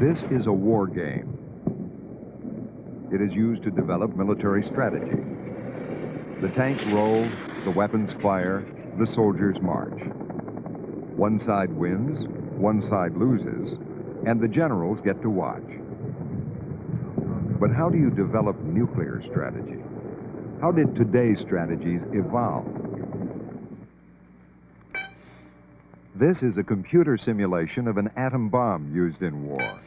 This is a war game. It is used to develop military strategy. The tanks roll, the weapons fire, the soldiers march. One side wins, one side loses, and the generals get to watch. But how do you develop nuclear strategy? How did today's strategies evolve? This is a computer simulation of an atom bomb used in war.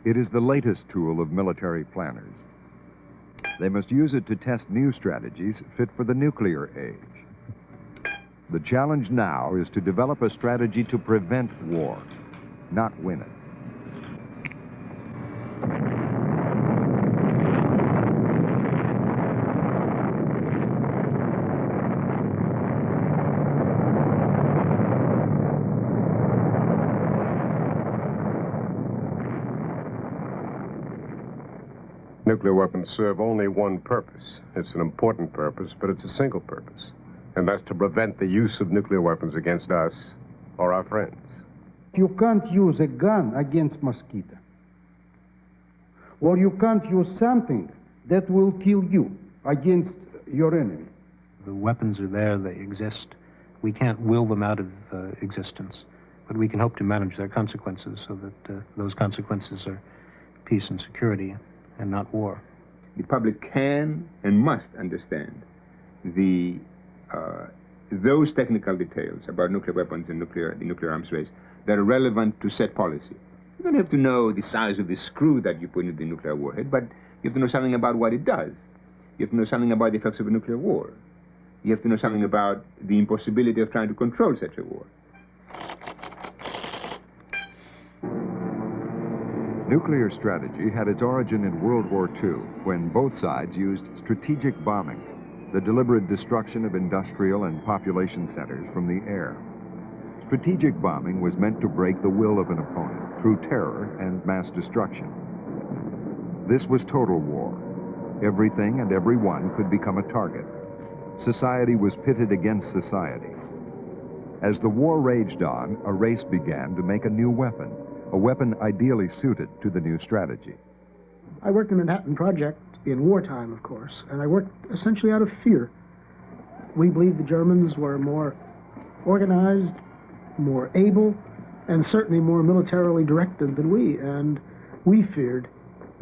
It is the latest tool of military planners. They must use it to test new strategies fit for the nuclear age. The challenge now is to develop a strategy to prevent war, not win it. Nuclear weapons serve only one purpose. It's an important purpose, but it's a single purpose. And that's to prevent the use of nuclear weapons against us or our friends. You can't use a gun against mosquito. Or you can't use something that will kill you against your enemy. The weapons are there, they exist. We can't will them out of existence, but we can hope to manage their consequences so that those consequences are peace and security and not war. The public can and must understand those technical details about nuclear weapons and the nuclear arms race that are relevant to set policy. You don't have to know the size of the screw that you put into the nuclear warhead, but you have to know something about what it does. You have to know something about the effects of a nuclear war. You have to know something about the impossibility of trying to control such a war. Nuclear strategy had its origin in World War II, when both sides used strategic bombing, the deliberate destruction of industrial and population centers from the air. Strategic bombing was meant to break the will of an opponent through terror and mass destruction. This was total war. Everything and everyone could become a target. Society was pitted against society. As the war raged on, a race began to make a new weapon, a weapon ideally suited to the new strategy. I worked in the Manhattan Project in wartime, of course, and I worked essentially out of fear. We believed the Germans were more organized, more able, and certainly more militarily directed than we, and we feared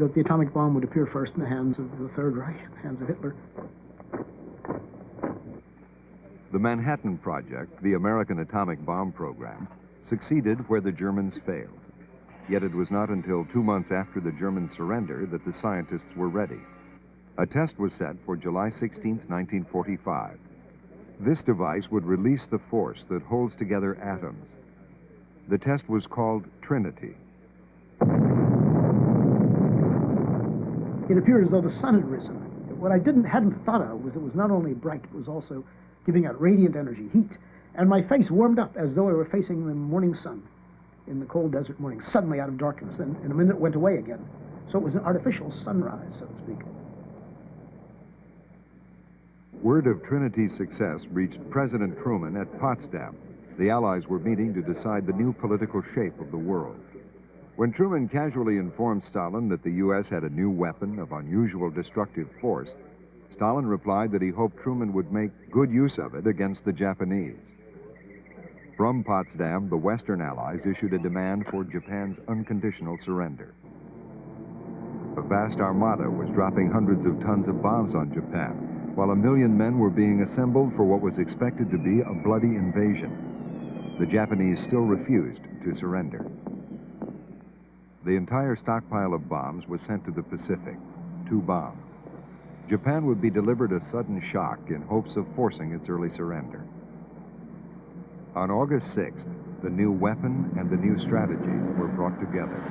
that the atomic bomb would appear first in the hands of the Third Reich, in the hands of Hitler. The Manhattan Project, the American atomic bomb program, succeeded where the Germans failed. Yet it was not until 2 months after the German surrender that the scientists were ready. A test was set for July 16, 1945. This device would release the force that holds together atoms. The test was called Trinity. It appeared as though the sun had risen. What I hadn't thought of was it was not only bright, it was also giving out radiant energy, heat. And my face warmed up as though I were facing the morning sun in the cold desert morning, suddenly out of darkness, and in a minute it went away again. So it was an artificial sunrise, so to speak. Word of Trinity's success reached President Truman at Potsdam. The Allies were meeting to decide the new political shape of the world. When Truman casually informed Stalin that the U.S. had a new weapon of unusual destructive force, Stalin replied that he hoped Truman would make good use of it against the Japanese. From Potsdam, the Western Allies issued a demand for Japan's unconditional surrender. A vast armada was dropping hundreds of tons of bombs on Japan, while 1 million men were being assembled for what was expected to be a bloody invasion. The Japanese still refused to surrender. The entire stockpile of bombs was sent to the Pacific, 2 bombs. Japan would be delivered a sudden shock in hopes of forcing its early surrender. On August 6th, the new weapon and the new strategy were brought together.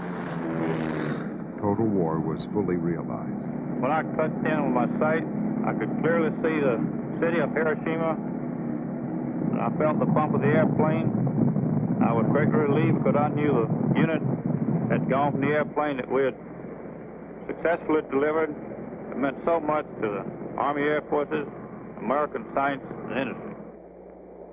Total war was fully realized. When I touched in with my sight, I could clearly see the city of Hiroshima, and I felt the bump of the airplane. I was greatly relieved because I knew the unit had gone from the airplane that we had successfully delivered. It meant so much to the Army Air Forces, American science and industry.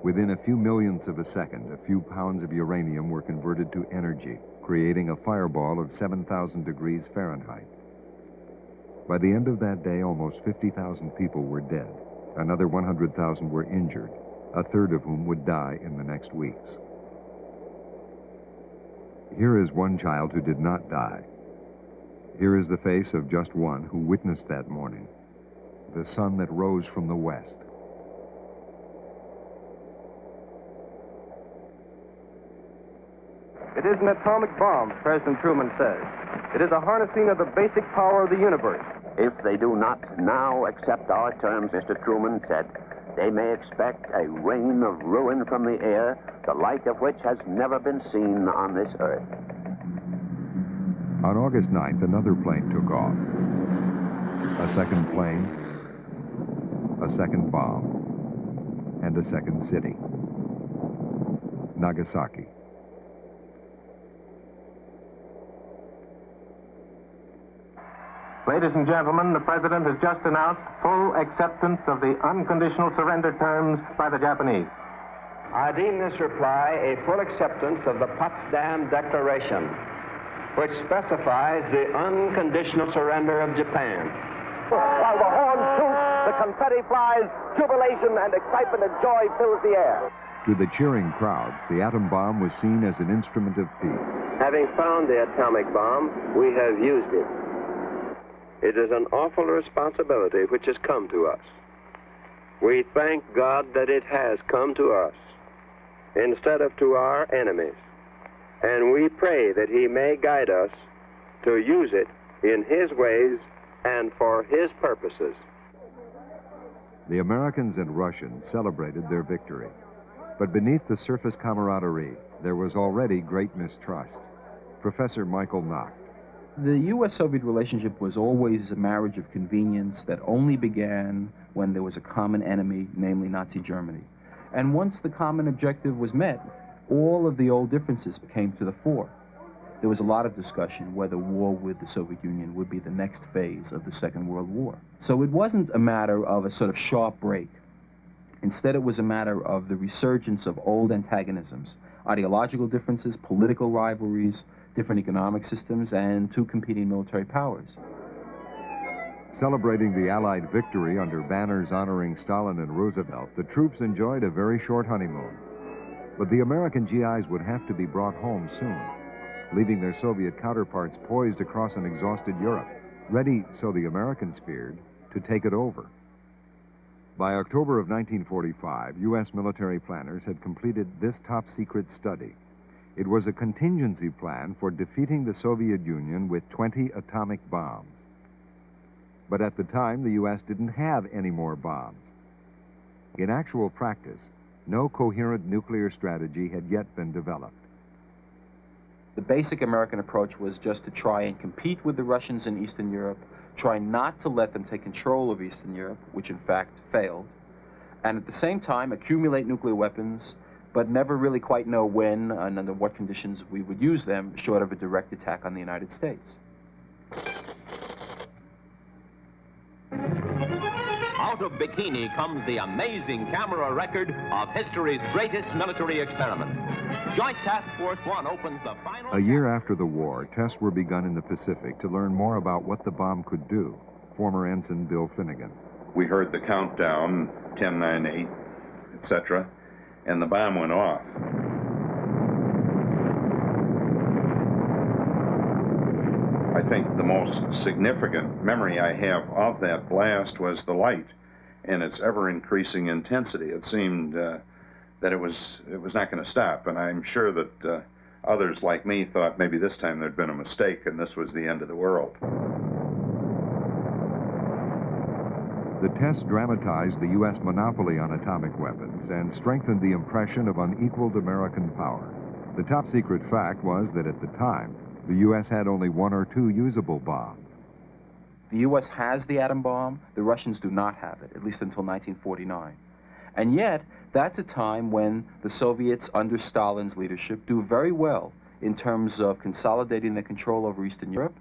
Within a few millionths of a second, a few pounds of uranium were converted to energy, creating a fireball of 7,000 degrees Fahrenheit. By the end of that day, almost 50,000 people were dead. Another 100,000 were injured, a third of whom would die in the next weeks. Here is one child who did not die. Here is the face of just one who witnessed that morning, the sun that rose from the west. It is an atomic bomb, President Truman says. It is a harnessing of the basic power of the universe. If they do not now accept our terms, Mr. Truman said, they may expect a rain of ruin from the air, the like of which has never been seen on this earth. On August 9th, another plane took off. A second plane, a second bomb, and a second city. Nagasaki. Ladies and gentlemen, the President has just announced full acceptance of the unconditional surrender terms by the Japanese. I deem this reply a full acceptance of the Potsdam Declaration, which specifies the unconditional surrender of Japan. While the horns toot, the confetti flies, jubilation and excitement and joy fills the air. To the cheering crowds, the atom bomb was seen as an instrument of peace. Having found the atomic bomb, we have used it. It is an awful responsibility which has come to us. We thank God that it has come to us instead of to our enemies. And we pray that He may guide us to use it in His ways and for His purposes. The Americans and Russians celebrated their victory. But beneath the surface camaraderie, there was already great mistrust. Professor Michael Nacht. The U.S.-Soviet relationship was always a marriage of convenience that only began when there was a common enemy, namely Nazi Germany. And once the common objective was met, all of the old differences came to the fore. There was a lot of discussion whether war with the Soviet Union would be the next phase of the Second World War. So it wasn't a matter of a sort of sharp break. Instead, it was a matter of the resurgence of old antagonisms, ideological differences, political rivalries, different economic systems, and two competing military powers. Celebrating the Allied victory under banners honoring Stalin and Roosevelt, the troops enjoyed a very short honeymoon. But the American GIs would have to be brought home soon, leaving their Soviet counterparts poised across an exhausted Europe, ready, so the Americans feared, to take it over. By October of 1945, U.S. military planners had completed this top-secret study. It was a contingency plan for defeating the Soviet Union with 20 atomic bombs. But at the time, the U.S. didn't have any more bombs. In actual practice, no coherent nuclear strategy had yet been developed. The basic American approach was just to try and compete with the Russians in Eastern Europe, try not to let them take control of Eastern Europe, which in fact failed, and at the same time accumulate nuclear weapons, but never really quite know when and under what conditions we would use them, short of a direct attack on the United States. Out of Bikini comes the amazing camera record of history's greatest military experiment. Joint Task Force 1 opens the final... A year after the war, tests were begun in the Pacific to learn more about what the bomb could do. Former Ensign Bill Finnegan. We heard the countdown, 10, 9, 8, etc., and the bomb went off. I think the most significant memory I have of that blast was the light and its ever-increasing intensity. It seemed that it was not going to stop, and I'm sure that others like me thought maybe this time there'd been a mistake and this was the end of the world. The test dramatized the U.S. monopoly on atomic weapons and strengthened the impression of unequaled American power. The top-secret fact was that at the time, the U.S. had only 1 or 2 usable bombs. The U.S. has the atom bomb. The Russians do not have it, at least until 1949. And yet, that's a time when the Soviets, under Stalin's leadership, do very well in terms of consolidating their control over Eastern Europe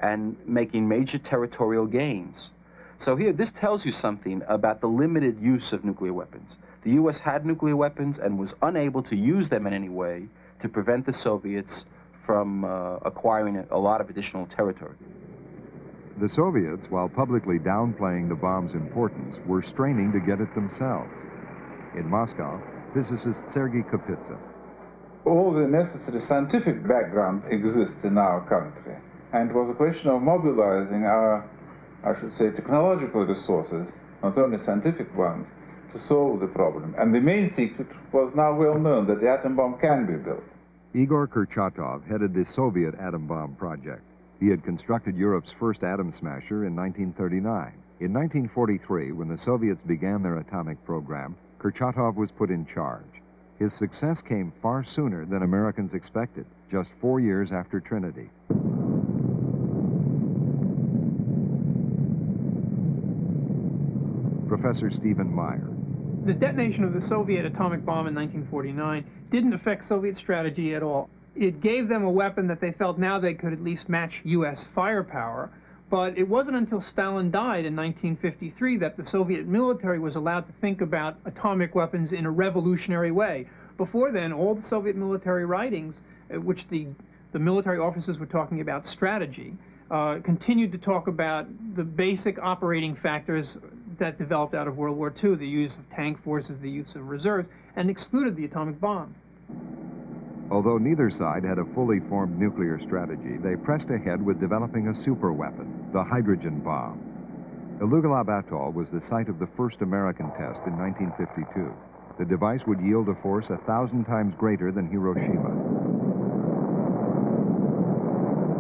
and making major territorial gains. So here, this tells you something about the limited use of nuclear weapons. The U.S. had nuclear weapons and was unable to use them in any way to prevent the Soviets from acquiring a lot of additional territory. The Soviets, while publicly downplaying the bomb's importance, were straining to get it themselves. In Moscow, physicist Sergei Kapitsa. All the necessary scientific background exists in our country, and it was a question of mobilizing our, I should say, technological resources, not only scientific ones, to solve the problem. And the main secret was now well known, that the atom bomb can be built. Igor Kurchatov headed the Soviet atom bomb project. He had constructed Europe's first atom smasher in 1939. In 1943, when the Soviets began their atomic program, Kurchatov was put in charge. His success came far sooner than Americans expected, just 4 years after Trinity. Professor Stephen Meyer. The detonation of the Soviet atomic bomb in 1949 didn't affect Soviet strategy at all. It gave them a weapon that they felt now they could at least match U.S. firepower, but it wasn't until Stalin died in 1953 that the Soviet military was allowed to think about atomic weapons in a revolutionary way. Before then, all the Soviet military writings, which the military officers were talking about strategy, continued to talk about the basic operating factors that developed out of World War II, the use of tank forces, the use of reserves, and excluded the atomic bomb. Although neither side had a fully formed nuclear strategy, they pressed ahead with developing a superweapon, the hydrogen bomb. Ilugulab Atoll was the site of the first American test in 1952. The device would yield a force 1,000 times greater than Hiroshima.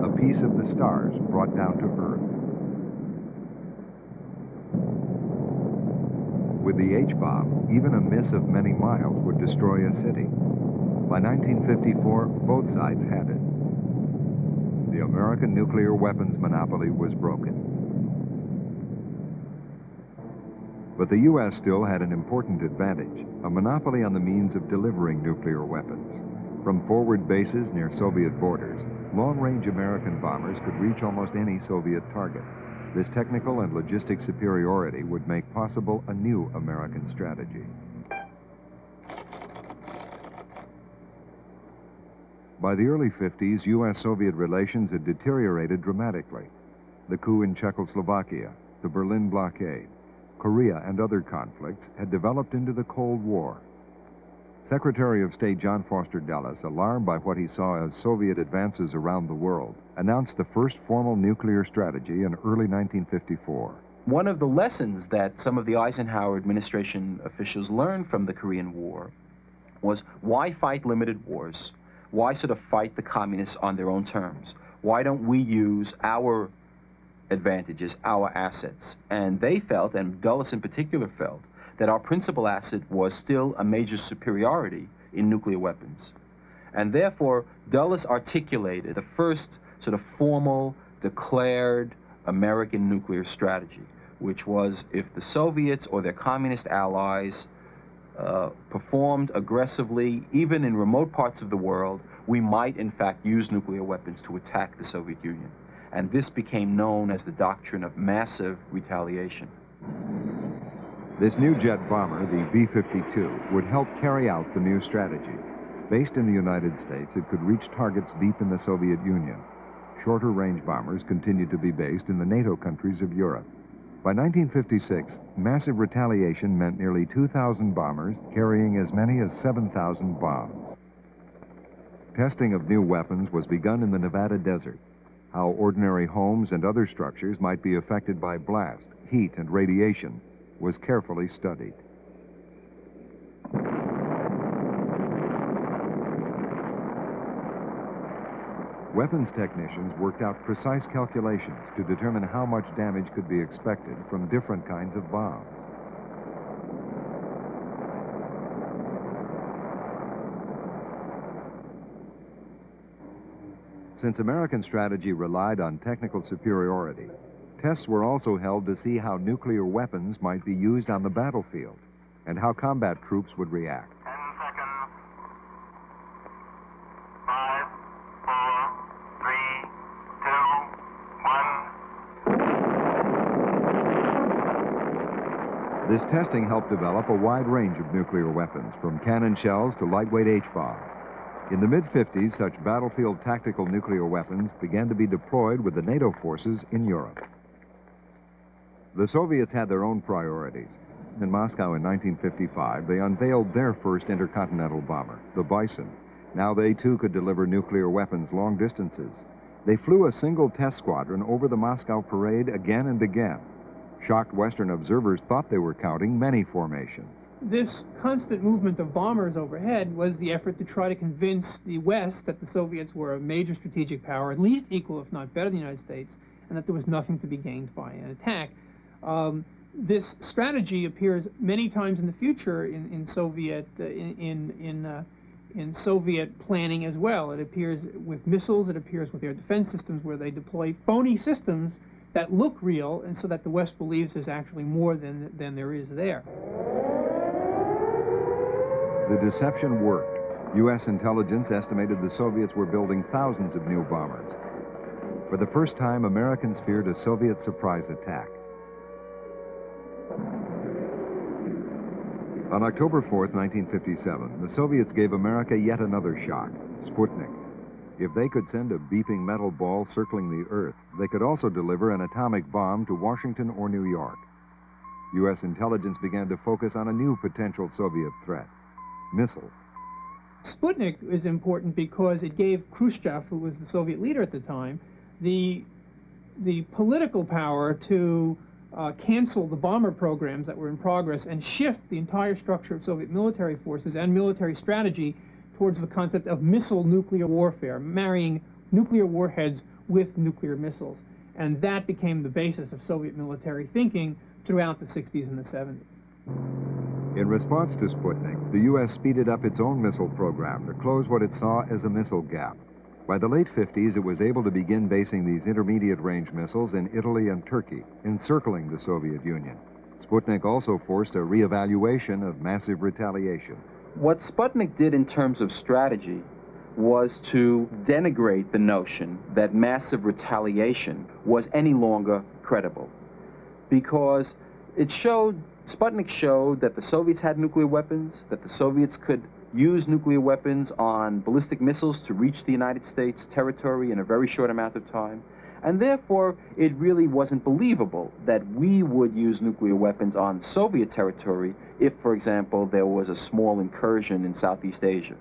A piece of the stars brought down to Earth. With the H-bomb, even a miss of many miles would destroy a city. By 1954, both sides had it. The American nuclear weapons monopoly was broken. But the U.S. still had an important advantage, a monopoly on the means of delivering nuclear weapons. From forward bases near Soviet borders, long-range American bombers could reach almost any Soviet target. This technical and logistic superiority would make possible a new American strategy. By the early 50s, U.S.-Soviet relations had deteriorated dramatically. The coup in Czechoslovakia, the Berlin blockade, Korea, and other conflicts had developed into the Cold War. Secretary of State John Foster Dulles, alarmed by what he saw as Soviet advances around the world, announced the first formal nuclear strategy in early 1954. One of the lessons that some of the Eisenhower administration officials learned from the Korean War was, why fight limited wars? Why sort of fight the communists on their own terms? Why don't we use our advantages, our assets? And they felt, and Dulles in particular felt, that our principal asset was still a major superiority in nuclear weapons. And therefore, Dulles articulated the first sort of formal, declared American nuclear strategy, which was, if the Soviets or their communist allies performed aggressively, even in remote parts of the world, we might in fact use nuclear weapons to attack the Soviet Union. And this became known as the doctrine of massive retaliation. This new jet bomber, the B-52, would help carry out the new strategy. Based in the United States, it could reach targets deep in the Soviet Union. Shorter-range bombers continued to be based in the NATO countries of Europe. By 1956, massive retaliation meant nearly 2,000 bombers carrying as many as 7,000 bombs. Testing of new weapons was begun in the Nevada desert. How ordinary homes and other structures might be affected by blast, heat, and radiation was carefully studied. Weapons technicians worked out precise calculations to determine how much damage could be expected from different kinds of bombs. Since American strategy relied on technical superiority, tests were also held to see how nuclear weapons might be used on the battlefield and how combat troops would react. 10 seconds. 5, 4, 3, 2, 1. This testing helped develop a wide range of nuclear weapons, from cannon shells to lightweight H-bombs. In the mid-50s, such battlefield tactical nuclear weapons began to be deployed with the NATO forces in Europe. The Soviets had their own priorities. In Moscow in 1955, they unveiled their first intercontinental bomber, the Bison. Now they, too, could deliver nuclear weapons long distances. They flew a single test squadron over the Moscow parade again and again. Shocked Western observers thought they were counting many formations. This constant movement of bombers overhead was the effort to try to convince the West that the Soviets were a major strategic power, at least equal, if not better, than the United States, and that there was nothing to be gained by an attack. This strategy appears many times in the future in Soviet in Soviet planning as well. It appears with missiles. It appears with their defense systems, where they deploy phony systems that look real, and so that the West believes there's actually more than there is there. The deception worked. U.S. intelligence estimated the Soviets were building thousands of new bombers. For the first time, Americans feared a Soviet surprise attack. On October 4th, 1957, the Soviets gave America yet another shock, Sputnik. If they could send a beeping metal ball circling the Earth, they could also deliver an atomic bomb to Washington or New York. U.S. intelligence began to focus on a new potential Soviet threat, missiles. Sputnik is important because it gave Khrushchev, who was the Soviet leader at the time, the political power to cancel the bomber programs that were in progress and shift the entire structure of Soviet military forces and military strategy towards the concept of missile nuclear warfare, marrying nuclear warheads with nuclear missiles. And that became the basis of Soviet military thinking throughout the 60s and the 70s. In response to Sputnik, the U.S. speeded up its own missile program to close what it saw as a missile gap. By the late 50s, it was able to begin basing these intermediate-range missiles in Italy and Turkey, encircling the Soviet Union. Sputnik also forced a reevaluation of massive retaliation. What Sputnik did in terms of strategy was to denigrate the notion that massive retaliation was any longer credible, because Sputnik showed that the Soviets had nuclear weapons, that the Soviets could use nuclear weapons on ballistic missiles to reach the United States territory in a very short amount of time, and therefore it really wasn't believable that we would use nuclear weapons on Soviet territory if, for example, there was a small incursion in Southeast Asia.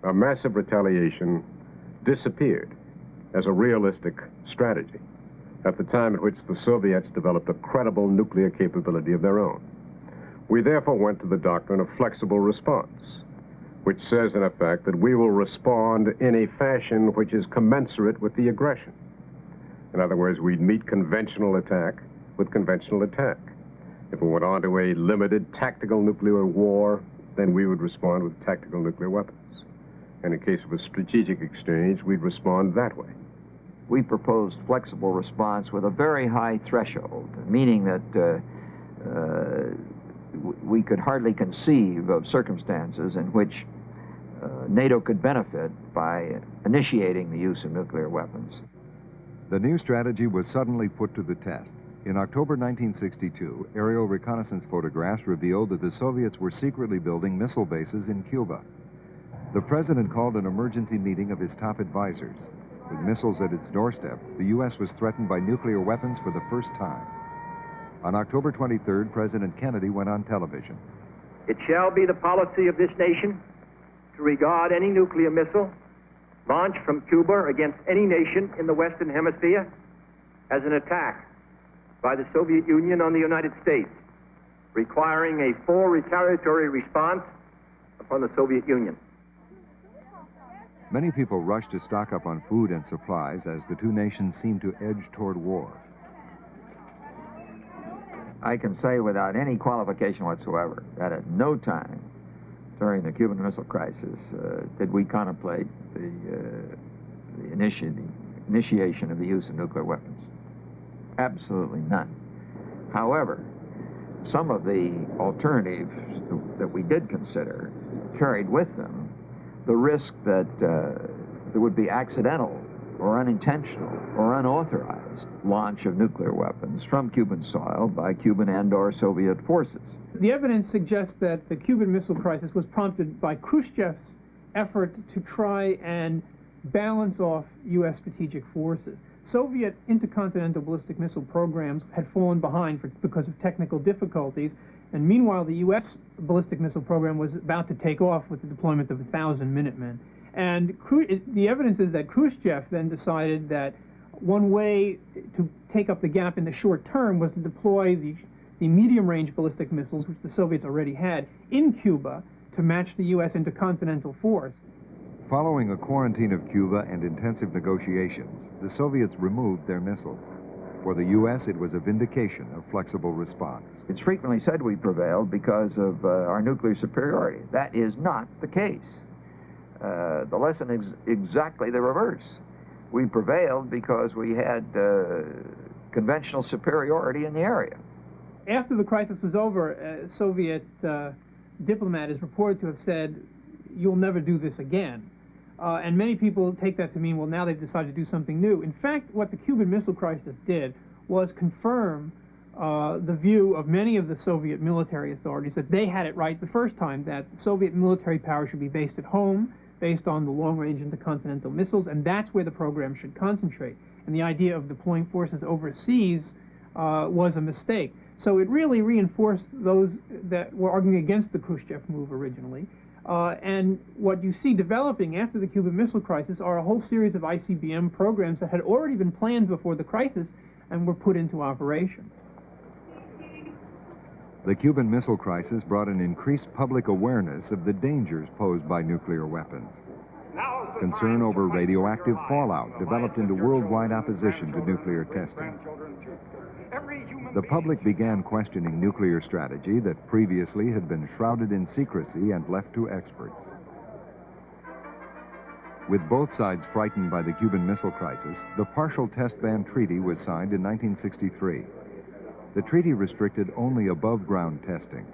A massive retaliation disappeared as a realistic strategy at the time at which the Soviets developed a credible nuclear capability of their own. We therefore went to the doctrine of flexible response, which says, in effect, that we will respond in a fashion which is commensurate with the aggression. In other words, we'd meet conventional attack with conventional attack. If we went on to a limited tactical nuclear war, then we would respond with tactical nuclear weapons. And in case of a strategic exchange, we'd respond that way. We proposed flexible response with a very high threshold, meaning that we could hardly conceive of circumstances in which NATO could benefit by initiating the use of nuclear weapons. The new strategy was suddenly put to the test. In October 1962, aerial reconnaissance photographs revealed that the Soviets were secretly building missile bases in Cuba. The president called an emergency meeting of his top advisors. With missiles at its doorstep, the U.S. was threatened by nuclear weapons for the first time. On October 23rd, President Kennedy went on television. It shall be the policy of this nation to regard any nuclear missile launched from Cuba against any nation in the Western Hemisphere as an attack by the Soviet Union on the United States, requiring a full retaliatory response upon the Soviet Union. Many people rushed to stock up on food and supplies as the two nations seemed to edge toward war. I can say without any qualification whatsoever that at no time during the Cuban Missile Crisis did we contemplate the initiation of the use of nuclear weapons. Absolutely none. However, some of the alternatives that we did consider carried with them the risk that there would be accidental or unintentional or unauthorized launch of nuclear weapons from Cuban soil by Cuban and/or Soviet forces. The evidence suggests that the Cuban Missile Crisis was prompted by Khrushchev's effort to try and balance off U.S. strategic forces. Soviet intercontinental ballistic missile programs had fallen behind because of technical difficulties, and meanwhile the U.S. ballistic missile program was about to take off with the deployment of 1,000 Minutemen. And the evidence is that Khrushchev then decided that one way to take up the gap in the short term was to deploy the medium-range ballistic missiles, which the Soviets already had, in Cuba to match the U.S. intercontinental force. Following a quarantine of Cuba and intensive negotiations, the Soviets removed their missiles. For the U.S., it was a vindication of flexible response. It's frequently said we prevailed because of our nuclear superiority. That is not the case. The lesson is exactly the reverse. We prevailed because we had conventional superiority in the area. After the crisis was over, a Soviet diplomat is reported to have said, "You'll never do this again." And many people take that to mean, well, now they've decided to do something new. In fact, what the Cuban Missile Crisis did was confirm the view of many of the Soviet military authorities that they had it right the first time, that Soviet military power should be based at home, based on the long-range intercontinental missiles, and that's where the program should concentrate. And the idea of deploying forces overseas was a mistake. So it really reinforced those that were arguing against the Khrushchev move originally. And what you see developing after the Cuban Missile Crisis are a whole series of ICBM programs that had already been planned before the crisis and were put into operation. The Cuban Missile Crisis brought an increased public awareness of the dangers posed by nuclear weapons. Concern over radioactive fallout developed into worldwide opposition to nuclear testing. The public began questioning nuclear strategy that previously had been shrouded in secrecy and left to experts. With both sides frightened by the Cuban Missile Crisis, the Partial Test Ban Treaty was signed in 1963. The treaty restricted only above-ground testing.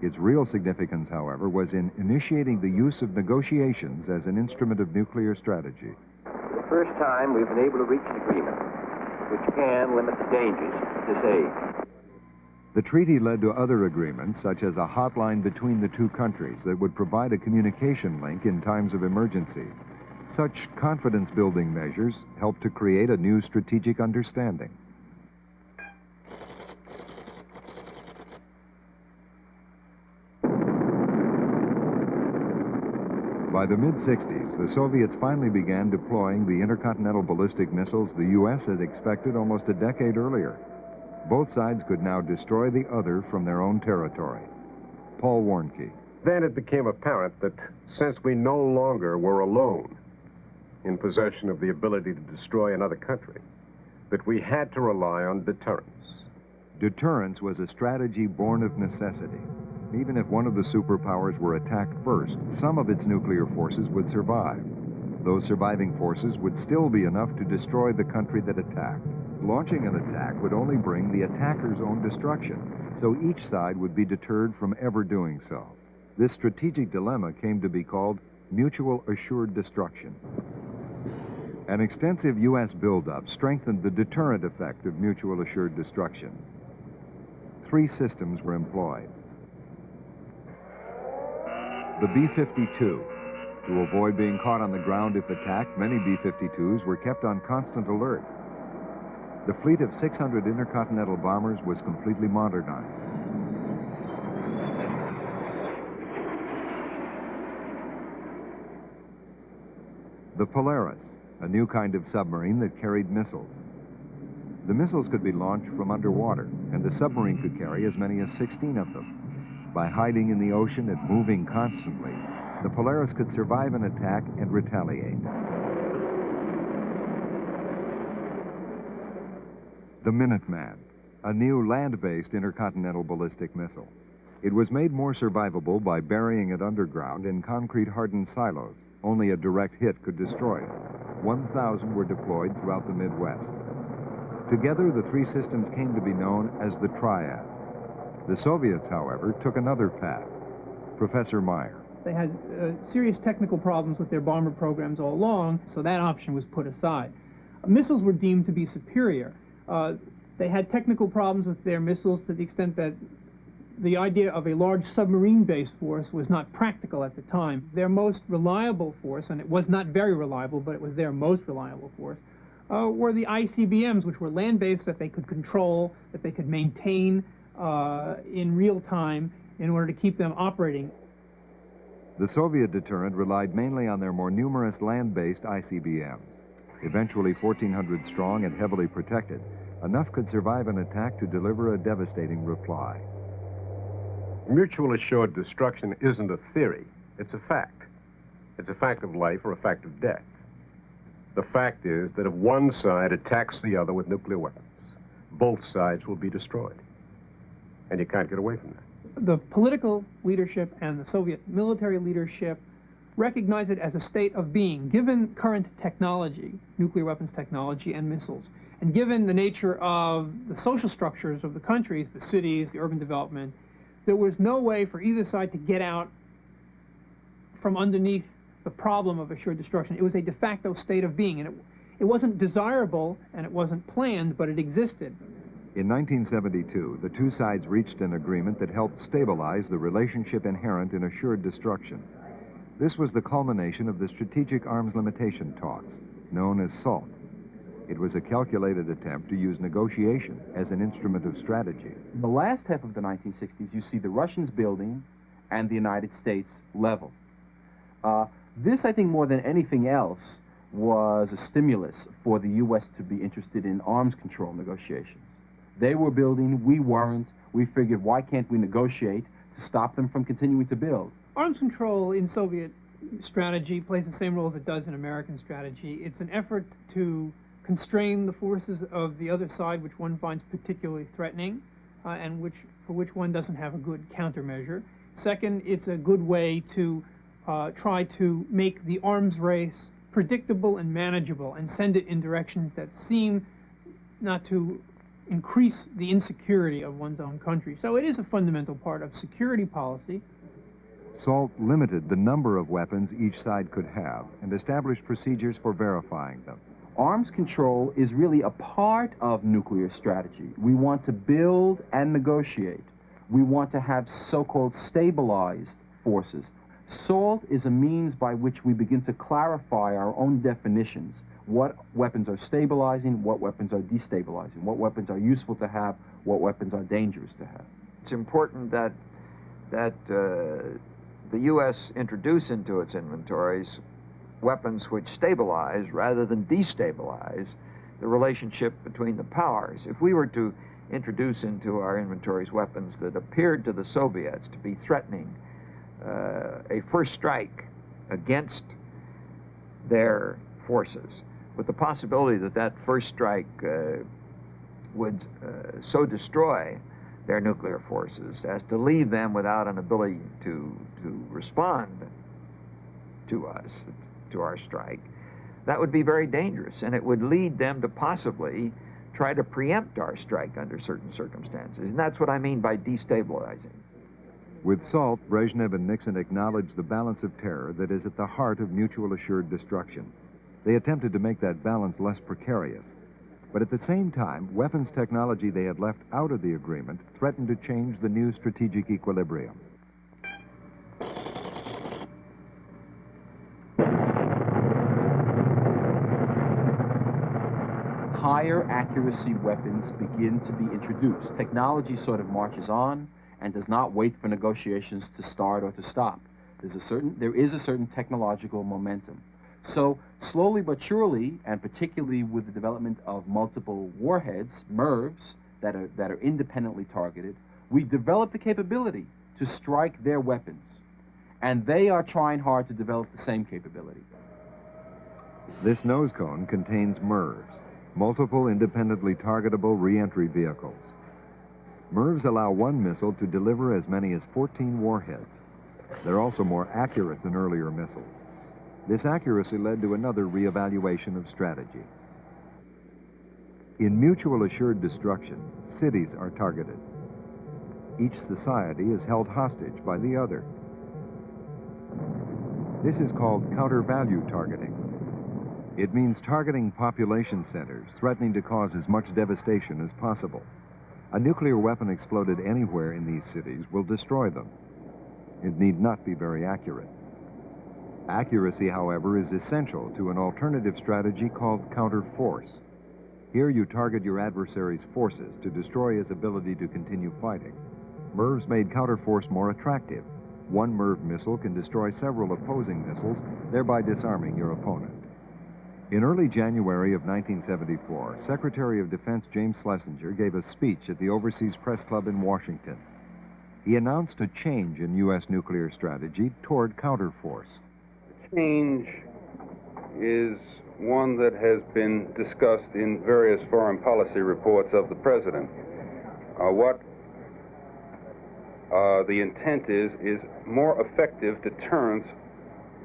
Its real significance, however, was in initiating the use of negotiations as an instrument of nuclear strategy. For the first time, we've been able to reach an agreement which can limit the dangers of this age. The treaty led to other agreements, such as a hotline between the two countries that would provide a communication link in times of emergency. Such confidence-building measures helped to create a new strategic understanding. By the mid-60s, the Soviets finally began deploying the intercontinental ballistic missiles the U.S. had expected almost a decade earlier. Both sides could now destroy the other from their own territory. Paul Warnke. Then it became apparent that since we no longer were alone in possession of the ability to destroy another country, that we had to rely on deterrence. Deterrence was a strategy born of necessity. Even if one of the superpowers were attacked first, some of its nuclear forces would survive. Those surviving forces would still be enough to destroy the country that attacked. Launching an attack would only bring the attacker's own destruction, so each side would be deterred from ever doing so. This strategic dilemma came to be called mutual assured destruction. An extensive U.S. buildup strengthened the deterrent effect of mutual assured destruction. 3 systems were employed. The B-52. To avoid being caught on the ground if attacked, many B-52s were kept on constant alert. The fleet of 600 intercontinental bombers was completely modernized. The Polaris, a new kind of submarine that carried missiles. The missiles could be launched from underwater, and the submarine could carry as many as 16 of them. By hiding in the ocean and moving constantly, the Polaris could survive an attack and retaliate. The Minuteman, a new land-based intercontinental ballistic missile. It was made more survivable by burying it underground in concrete-hardened silos. Only a direct hit could destroy it. 1,000 were deployed throughout the Midwest. Together, the 3 systems came to be known as the Triad. The Soviets, however, took another path. Professor Meyer. They had serious technical problems with their bomber programs all along, so that option was put aside. missiles were deemed to be superior. They had technical problems with their missiles to the extent that the idea of a large submarine-based force was not practical at the time. Their most reliable force, and it was not very reliable, but it was their most reliable force, were the ICBMs, which were land-based, that they could control, that they could maintain in real time in order to keep them operating. The Soviet deterrent relied mainly on their more numerous land-based ICBMs. Eventually 1,400 strong and heavily protected, enough could survive an attack to deliver a devastating reply. Mutual assured destruction isn't a theory, it's a fact. It's a fact of life or a fact of death. The fact is that if one side attacks the other with nuclear weapons, both sides will be destroyed. And you can't get away from that. The political leadership and the Soviet military leadership recognized it as a state of being. Given current technology, nuclear weapons technology and missiles, and given the nature of the social structures of the countries, the cities, the urban development, there was no way for either side to get out from underneath the problem of assured destruction. It was a de facto state of being, and it wasn't desirable and it wasn't planned, but it existed. In 1972, the two sides reached an agreement that helped stabilize the relationship inherent in assured destruction. This was the culmination of the Strategic Arms Limitation talks, known as SALT. It was a calculated attempt to use negotiation as an instrument of strategy. In the last half of the 1960s, you see the Russians building and the United States level. This, I think, more than anything else, was a stimulus for the U.S. to be interested in arms control negotiations. They were building, we weren't. We figured, why can't we negotiate to stop them from continuing to build? Arms control in Soviet strategy plays the same role as it does in American strategy. It's an effort to constrain the forces of the other side, which one finds particularly threatening, and for which one doesn't have a good countermeasure. Second, it's a good way to try to make the arms race predictable and manageable and send it in directions that seem not to increase the insecurity of one's own country. So it is a fundamental part of security policy. SALT limited the number of weapons each side could have and established procedures for verifying them. Arms control is really a part of nuclear strategy. We want to build and negotiate. We want to have so-called stabilized forces. SALT is a means by which we begin to clarify our own definitions. What weapons are stabilizing, what weapons are destabilizing, what weapons are useful to have, what weapons are dangerous to have. It's important that the U.S. introduce into its inventories weapons which stabilize rather than destabilize the relationship between the powers. If we were to introduce into our inventories weapons that appeared to the Soviets to be threatening a first strike against their forces, with the possibility that that first strike would so destroy their nuclear forces as to leave them without an ability to respond to us, to our strike, that would be very dangerous, and it would lead them to possibly try to preempt our strike under certain circumstances. And that's what I mean by destabilizing. With SALT, Brezhnev and Nixon acknowledged the balance of terror that is at the heart of mutual assured destruction. They attempted to make that balance less precarious. But at the same time, weapons technology they had left out of the agreement threatened to change the new strategic equilibrium. Higher accuracy weapons begin to be introduced. Technology sort of marches on and does not wait for negotiations to start or to stop. There is a certain technological momentum. So slowly but surely, and particularly with the development of multiple warheads, MIRVs, that are independently targeted, we develop the capability to strike their weapons. And they are trying hard to develop the same capability. This nose cone contains MIRVs, multiple independently targetable re-entry vehicles. MIRVs allow one missile to deliver as many as 14 warheads. They're also more accurate than earlier missiles. This accuracy led to another reevaluation of strategy. In mutual assured destruction, cities are targeted. Each society is held hostage by the other. This is called counter-value targeting. It means targeting population centers, threatening to cause as much devastation as possible. A nuclear weapon exploded anywhere in these cities will destroy them. It need not be very accurate. Accuracy, however, is essential to an alternative strategy called counterforce. Here you target your adversary's forces to destroy his ability to continue fighting. MIRVs made counterforce more attractive. One MIRV missile can destroy several opposing missiles, thereby disarming your opponent. In early January of 1974, Secretary of Defense James Schlesinger gave a speech at the Overseas Press Club in Washington. He announced a change in U.S. nuclear strategy toward counterforce. Change is one that has been discussed in various foreign policy reports of the President. The intent is more effective deterrence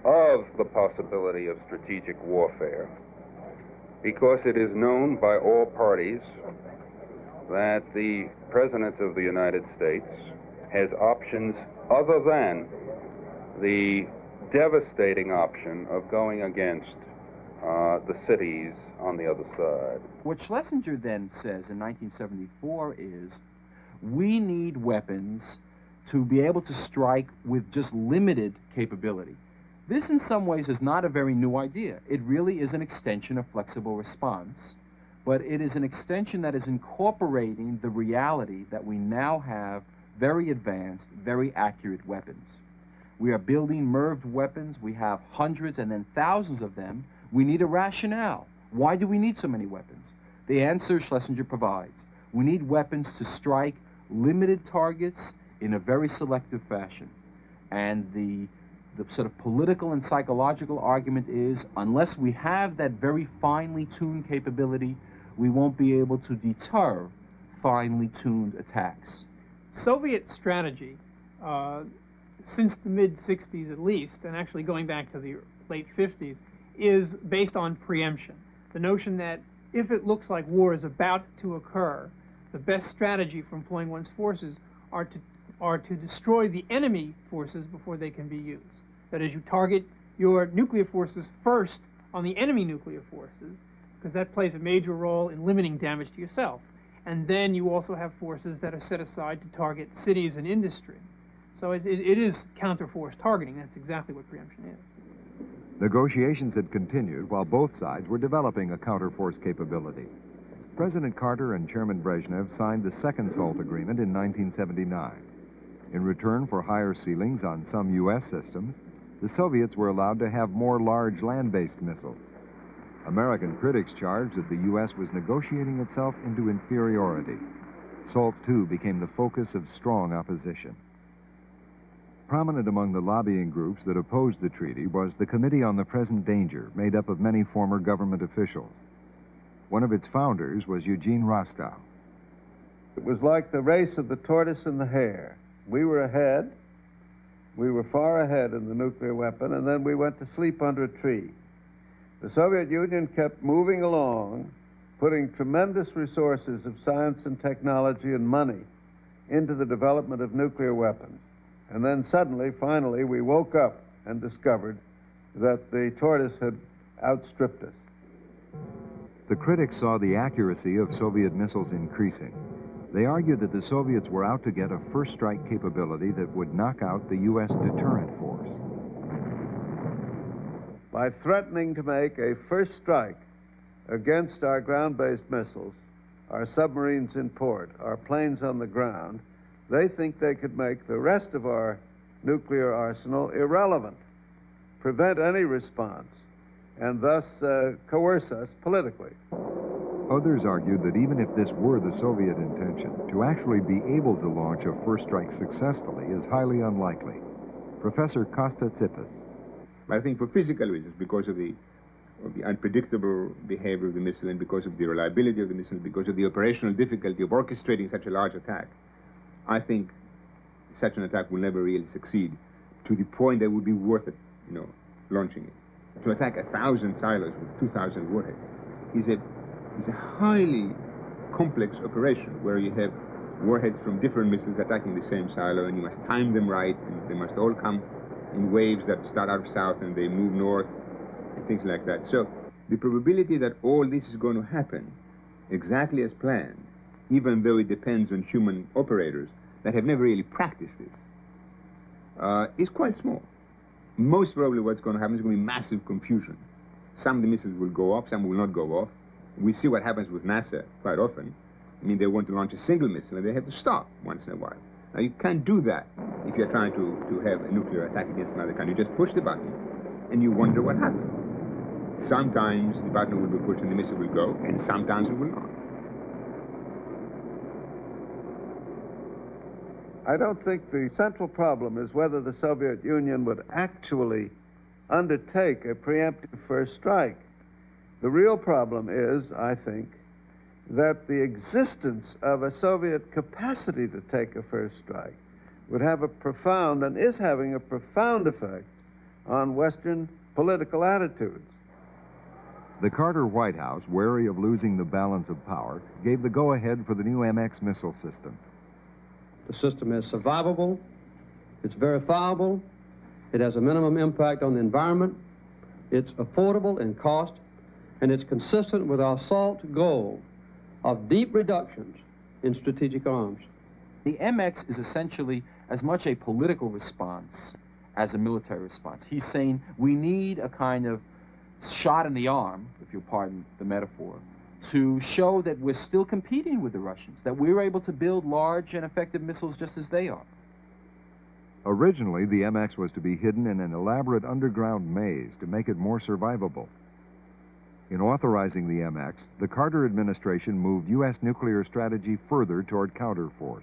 of the possibility of strategic warfare, because it is known by all parties that the President of the United States has options other than the devastating option of going against the cities on the other side. What Schlesinger then says in 1974 is, we need weapons to be able to strike with just limited capability. This in some ways is not a very new idea. It really is an extension of flexible response, but it is an extension that is incorporating the reality that we now have very advanced, very accurate weapons. We are building MIRV weapons. We have hundreds and then thousands of them. We need a rationale. Why do we need so many weapons? The answer Schlesinger provides: we need weapons to strike limited targets in a very selective fashion. And the sort of political and psychological argument is, unless we have that very finely tuned capability, we won't be able to deter finely tuned attacks. Soviet strategy, since the mid-60s at least, and actually going back to the late 50s, is based on preemption. The notion that if it looks like war is about to occur, the best strategy for employing one's forces are to destroy the enemy forces before they can be used. That is, you target your nuclear forces first on the enemy nuclear forces, because that plays a major role in limiting damage to yourself. And then you also have forces that are set aside to target cities and industry. So it is counterforce targeting. That's exactly what preemption is. Negotiations had continued while both sides were developing a counterforce capability. President Carter and Chairman Brezhnev signed the Second SALT Agreement in 1979. In return for higher ceilings on some U.S. systems, the Soviets were allowed to have more large land-based missiles. American critics charged that the U.S. was negotiating itself into inferiority. SALT II became the focus of strong opposition. Prominent among the lobbying groups that opposed the treaty was the Committee on the Present Danger, made up of many former government officials. One of its founders was Eugene Rostow. It was like the race of the tortoise and the hare. We were ahead. We were far ahead in the nuclear weapon, and then we went to sleep under a tree. The Soviet Union kept moving along, putting tremendous resources of science and technology and money into the development of nuclear weapons. And then suddenly, finally, we woke up and discovered that the tortoise had outstripped us. The critics saw the accuracy of Soviet missiles increasing. They argued that the Soviets were out to get a first strike capability that would knock out the U.S. deterrent force. By threatening to make a first strike against our ground-based missiles, our submarines in port, our planes on the ground, they think they could make the rest of our nuclear arsenal irrelevant, prevent any response, and thus coerce us politically. Others argued that even if this were the Soviet intention, to actually be able to launch a first strike successfully is highly unlikely. Professor Kosta Tsipas. I think for physical reasons, because of the unpredictable behavior of the missile and because of the reliability of the missile, because of the operational difficulty of orchestrating such a large attack, I think such an attack will never really succeed to the point that it would be worth it, launching it. To attack 1,000 silos with 2,000 warheads is a highly complex operation where you have warheads from different missiles attacking the same silo, and you must time them right, and they must all come in waves that start out south and they move north, and things like that. So the probability that all this is going to happen exactly as planned, even though it depends on human operators that have never really practiced this, is quite small. Most probably what's going to happen is going to be massive confusion. Some of the missiles will go off, some will not go off. We see what happens with NASA quite often. I mean, they want to launch a single missile and they have to stop once in a while. Now, you can't do that if you're trying to have a nuclear attack against another country. You just push the button and you wonder what happens. Sometimes the button will be pushed and the missile will go, and sometimes it will not. I don't think the central problem is whether the Soviet Union would actually undertake a preemptive first strike. The real problem is, I think, that the existence of a Soviet capacity to take a first strike would have a profound, and is having a profound effect on Western political attitudes. The Carter White House, wary of losing the balance of power, gave the go-ahead for the new MX missile system. The system is survivable, it's verifiable, it has a minimum impact on the environment, it's affordable in cost, and it's consistent with our SALT goal of deep reductions in strategic arms. The MX is essentially as much a political response as a military response. He's saying we need a kind of shot in the arm, if you'll pardon the metaphor, to show that we're still competing with the Russians, that we're able to build large and effective missiles just as they are. Originally, the MX was to be hidden in an elaborate underground maze to make it more survivable. In authorizing the MX, the Carter administration moved U.S. nuclear strategy further toward counterforce.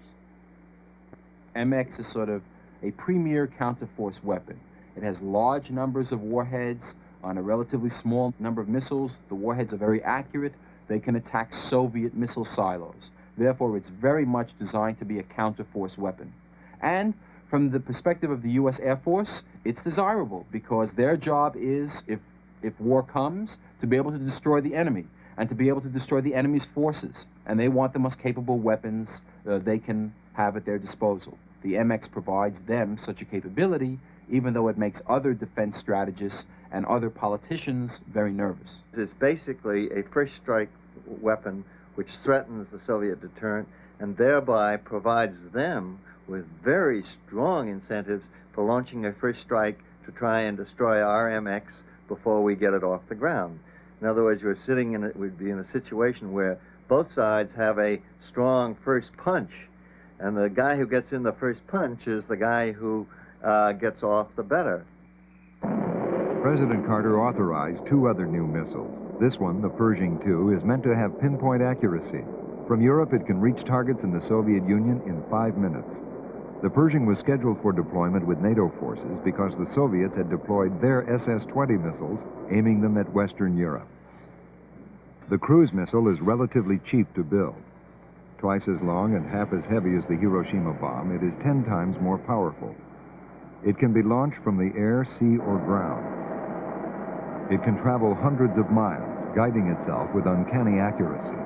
MX is sort of a premier counterforce weapon. It has large numbers of warheads on a relatively small number of missiles. The warheads are very accurate. They can attack Soviet missile silos. Therefore, it's very much designed to be a counterforce weapon. And from the perspective of the U.S. Air Force, it's desirable because their job is, if war comes, to be able to destroy the enemy and to be able to destroy the enemy's forces. And they want the most capable weapons they can have at their disposal. The MX provides them such a capability, even though it makes other defense strategists and other politicians very nervous. It's basically a first strike weapon which threatens the Soviet deterrent and thereby provides them with very strong incentives for launching a first strike to try and destroy our MX before we get it off the ground. In other words, we'd be in a situation where both sides have a strong first punch, and the guy who gets in the first punch is the guy who gets off the better. President Carter authorized 2 other new missiles. This one, the Pershing II, is meant to have pinpoint accuracy. From Europe, it can reach targets in the Soviet Union in 5 minutes. The Pershing was scheduled for deployment with NATO forces because the Soviets had deployed their SS-20 missiles, aiming them at Western Europe. The cruise missile is relatively cheap to build. Twice as long and half as heavy as the Hiroshima bomb, it is 10 times more powerful. It can be launched from the air, sea, or ground. It can travel hundreds of miles, guiding itself with uncanny accuracy.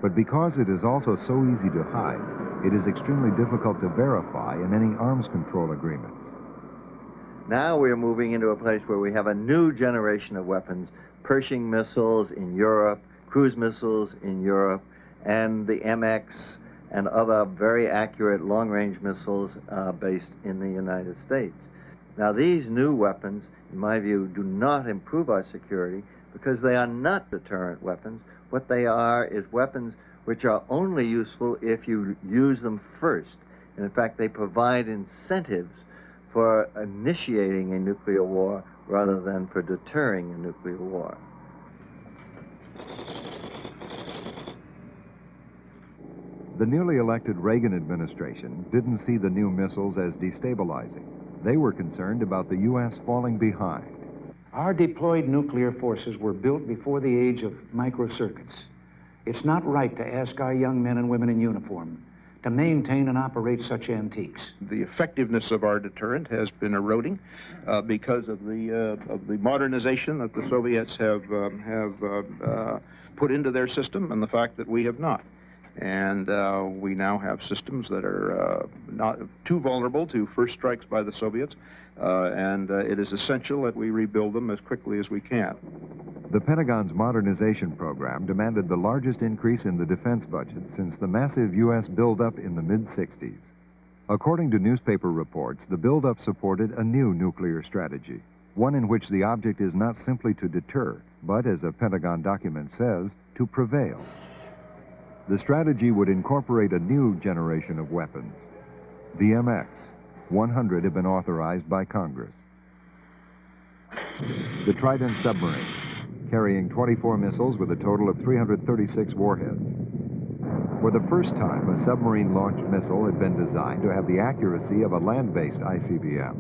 But because it is also so easy to hide, it is extremely difficult to verify in any arms control agreements. Now we're moving into a place where we have a new generation of weapons, Pershing missiles in Europe, cruise missiles in Europe, and the MX and other very accurate long-range missiles based in the United States. Now these new weapons, in my view, do not improve our security because they are not deterrent weapons. What they are is weapons which are only useful if you use them first. And in fact, they provide incentives for initiating a nuclear war rather than for deterring a nuclear war. The newly elected Reagan administration didn't see the new missiles as destabilizing. They were concerned about the U.S. falling behind. Our deployed nuclear forces were built before the age of microcircuits. It's not right to ask our young men and women in uniform to maintain and operate such antiques. The effectiveness of our deterrent has been eroding because of the modernization that the Soviets have put into their system and the fact that we have not. And we now have systems that are not too vulnerable to first strikes by the Soviets, and it is essential that we rebuild them as quickly as we can. The Pentagon's modernization program demanded the largest increase in the defense budget since the massive U.S. buildup in the mid-60s. According to newspaper reports, the buildup supported a new nuclear strategy, one in which the object is not simply to deter, but, as a Pentagon document says, to prevail. The strategy would incorporate a new generation of weapons. The MX, 100 have been authorized by Congress. The Trident submarine, carrying 24 missiles with a total of 336 warheads. For the first time, a submarine-launched missile had been designed to have the accuracy of a land-based ICBM.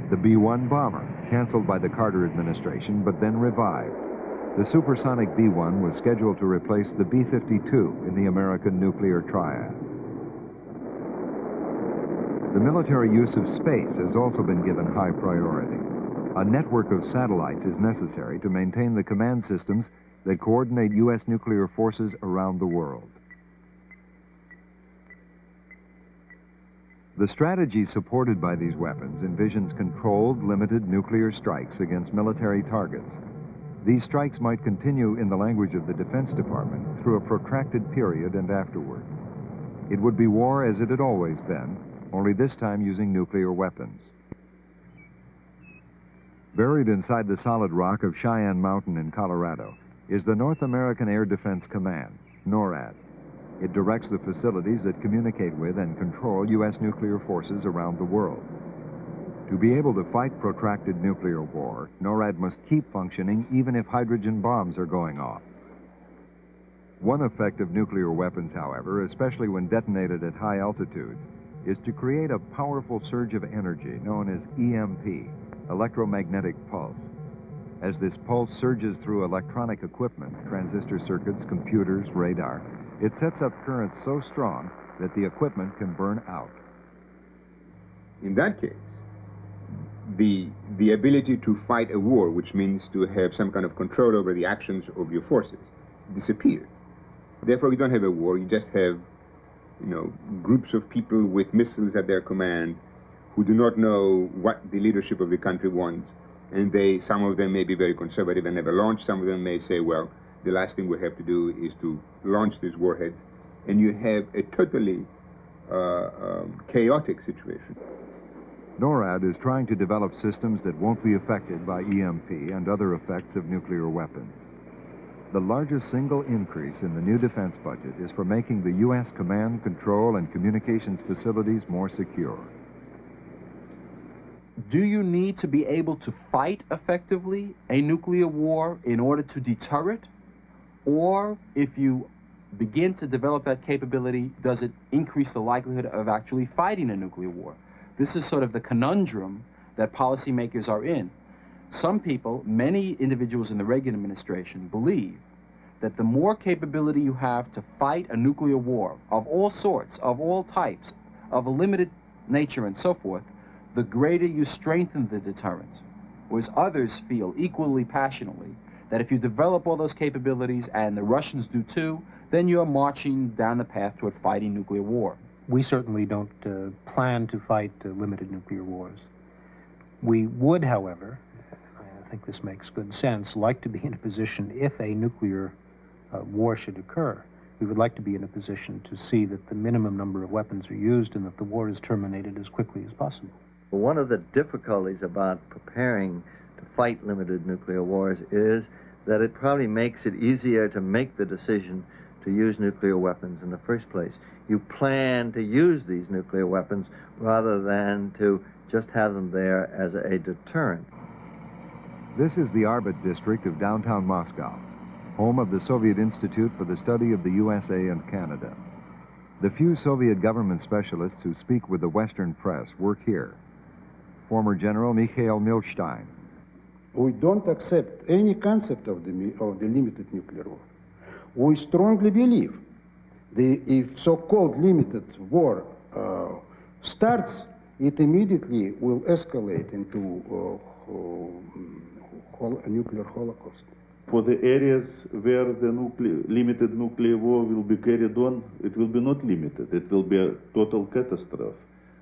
The B-1 bomber, canceled by the Carter administration, but then revived. The supersonic B-1 was scheduled to replace the B-52 in the American nuclear triad. The military use of space has also been given high priority. A network of satellites is necessary to maintain the command systems that coordinate U.S. nuclear forces around the world. The strategy supported by these weapons envisions controlled, limited nuclear strikes against military targets. These strikes might continue, in the language of the Defense Department, through a protracted period and afterward. It would be war as it had always been, only this time using nuclear weapons. Buried inside the solid rock of Cheyenne Mountain in Colorado is the North American Air Defense Command, NORAD. It directs the facilities that communicate with and control U.S. nuclear forces around the world. To be able to fight protracted nuclear war, NORAD must keep functioning even if hydrogen bombs are going off. One effect of nuclear weapons, however, especially when detonated at high altitudes, is to create a powerful surge of energy known as EMP, electromagnetic pulse. As this pulse surges through electronic equipment, transistor circuits, computers, radar, it sets up currents so strong that the equipment can burn out. In that case, the ability to fight a war, which means to have some kind of control over the actions of your forces, disappears. Therefore, you don't have a war, you just have, groups of people with missiles at their command who do not know what the leadership of the country wants, and some of them may be very conservative and never launch. Some of them may say, well, the last thing we have to do is to launch these warheads, and you have a totally chaotic situation. NORAD is trying to develop systems that won't be affected by EMP and other effects of nuclear weapons. The largest single increase in the new defense budget is for making the U.S. command, control, and communications facilities more secure. Do you need to be able to fight effectively a nuclear war in order to deter it? Or if you begin to develop that capability, does it increase the likelihood of actually fighting a nuclear war? This is sort of the conundrum that policymakers are in. Some people, many individuals in the Reagan administration, believe that the more capability you have to fight a nuclear war of all sorts, of all types, of a limited nature and so forth, the greater you strengthen the deterrent. Whereas others feel equally passionately that if you develop all those capabilities, and the Russians do too, then you're marching down the path toward fighting nuclear war. We certainly don't plan to fight limited nuclear wars. We would, however, I think this makes good sense, like to be in a position, if a nuclear war should occur, we would like to be in a position to see that the minimum number of weapons are used and that the war is terminated as quickly as possible. Well, one of the difficulties about preparing to fight limited nuclear wars is that it probably makes it easier to make the decision to use nuclear weapons in the first place. You plan to use these nuclear weapons rather than to just have them there as a deterrent. This is the Arbit district of downtown Moscow, home of the Soviet Institute for the Study of the USA and Canada. The few Soviet government specialists who speak with the Western press work here. Former General Mikhail Milstein. We don't accept any concept of the limited nuclear war. We strongly believe that if so-called limited war starts, it immediately will escalate into a nuclear holocaust. For the areas where the limited nuclear war will be carried on, it will be not limited. It will be a total catastrophe.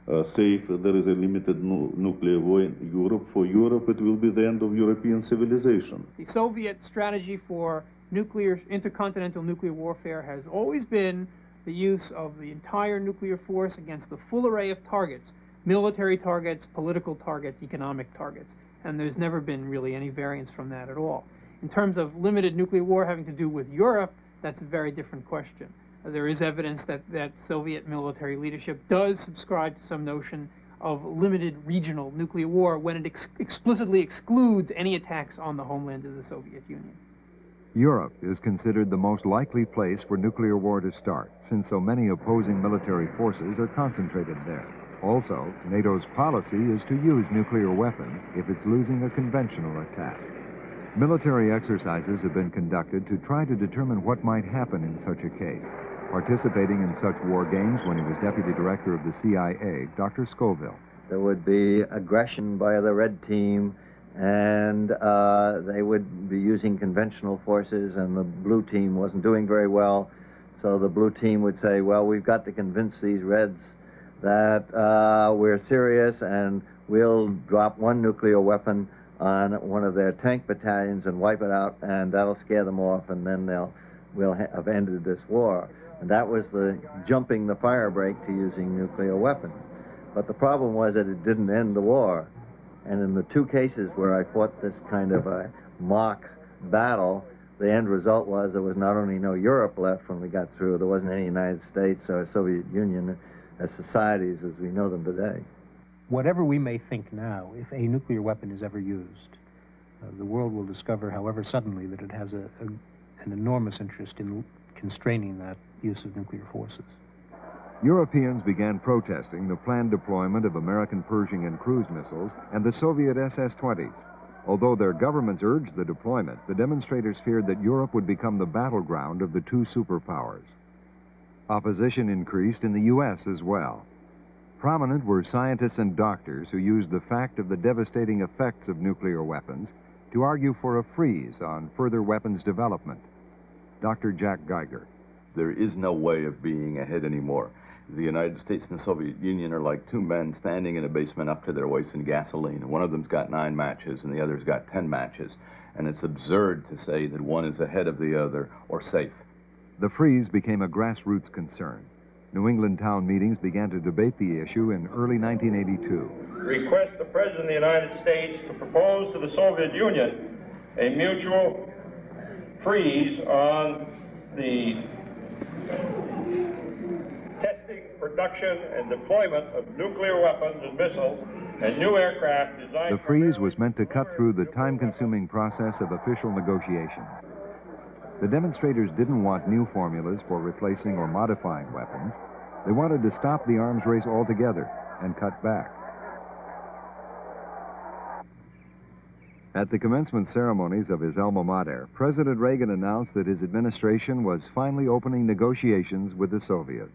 say if there is a limited nuclear war in Europe, for Europe it will be the end of European civilization. The Soviet strategy for intercontinental nuclear warfare has always been the use of the entire nuclear force against the full array of targets, military targets, political targets, economic targets, and there's never been really any variance from that at all. In terms of limited nuclear war having to do with Europe, that's a very different question. There is evidence that Soviet military leadership does subscribe to some notion of limited regional nuclear war when it explicitly excludes any attacks on the homeland of the Soviet Union. Europe is considered the most likely place for nuclear war to start, since so many opposing military forces are concentrated there. Also, NATO's policy is to use nuclear weapons if it's losing a conventional attack. Military exercises have been conducted to try to determine what might happen in such a case. Participating in such war games when he was deputy director of the CIA, Dr. Scoville. There would be aggression by the red team, and they would be using conventional forces, and the blue team wasn't doing very well. So the blue team would say, well, we've got to convince these reds that we're serious, and we'll drop one nuclear weapon on one of their tank battalions and wipe it out, and that'll scare them off, and then we'll have ended this war. And that was the jumping the fire break to using nuclear weapons. But the problem was that it didn't end the war. And in the two cases where I fought this kind of a mock battle, the end result was there was not only no Europe left when we got through, there wasn't any United States or Soviet Union as societies as we know them today. Whatever we may think now, if a nuclear weapon is ever used, the world will discover, however suddenly, that it has an enormous interest in constraining that use of nuclear forces. Europeans began protesting the planned deployment of American Pershing and cruise missiles and the Soviet SS-20s. Although their governments urged the deployment, the demonstrators feared that Europe would become the battleground of the two superpowers. Opposition increased in the U.S. as well. Prominent were scientists and doctors who used the fact of the devastating effects of nuclear weapons to argue for a freeze on further weapons development. Dr. Jack Geiger. There is no way of being ahead anymore. The United States and the Soviet Union are like two men standing in a basement up to their waists in gasoline. One of them's got 9 matches and the other's got 10 matches. And it's absurd to say that one is ahead of the other or safe. The freeze became a grassroots concern. New England town meetings began to debate the issue in early 1982. Request the President of the United States to propose to the Soviet Union a mutual freeze on the testing, production, and deployment of nuclear weapons and missiles and new aircraft designed. The freeze was meant to cut through the time-consuming process of official negotiations. The demonstrators didn't want new formulas for replacing or modifying weapons. They wanted to stop the arms race altogether and cut back. At the commencement ceremonies of his alma mater, President Reagan announced that his administration was finally opening negotiations with the Soviets.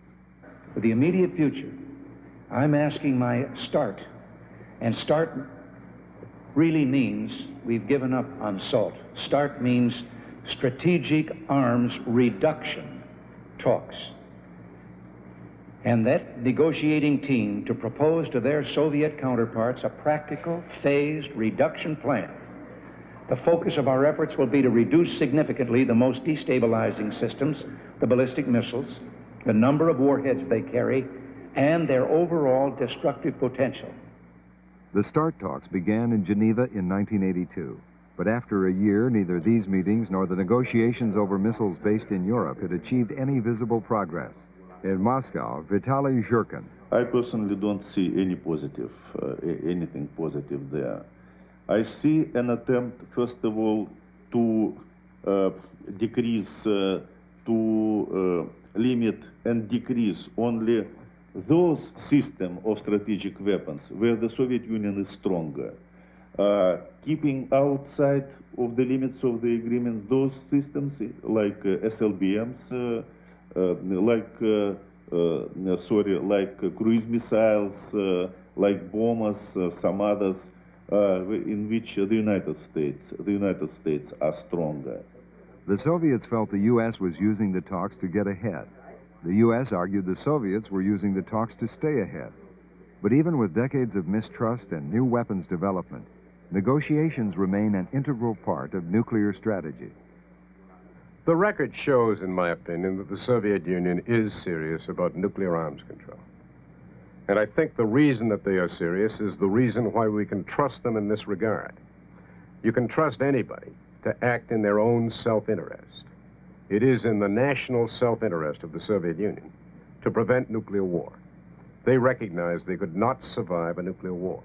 For the immediate future, I'm asking my start. And start really means we've given up on SALT. START means strategic arms reduction talks. And that negotiating team to propose to their Soviet counterparts a practical, phased reduction plan. The focus of our efforts will be to reduce significantly the most destabilizing systems, the ballistic missiles, the number of warheads they carry, and their overall destructive potential. The START talks began in Geneva in 1982. But after a year, neither these meetings nor the negotiations over missiles based in Europe had achieved any visible progress. In Moscow, Vitaly Zhurkin. I personally don't see any positive, anything positive there. I see an attempt, first of all, to decrease, to limit and decrease only those systems of strategic weapons where the Soviet Union is stronger. Keeping outside of the limits of the agreement those systems like SLBMs, like cruise missiles, like bombers, some others, in which the United States are stronger. The Soviets felt the U.S. was using the talks to get ahead. The U.S. argued the Soviets were using the talks to stay ahead. But even with decades of mistrust and new weapons development, negotiations remain an integral part of nuclear strategy. The record shows, in my opinion, that the Soviet Union is serious about nuclear arms control. And I think the reason that they are serious is the reason why we can trust them in this regard. You can trust anybody to act in their own self-interest. It is in the national self-interest of the Soviet Union to prevent nuclear war. They recognize they could not survive a nuclear war.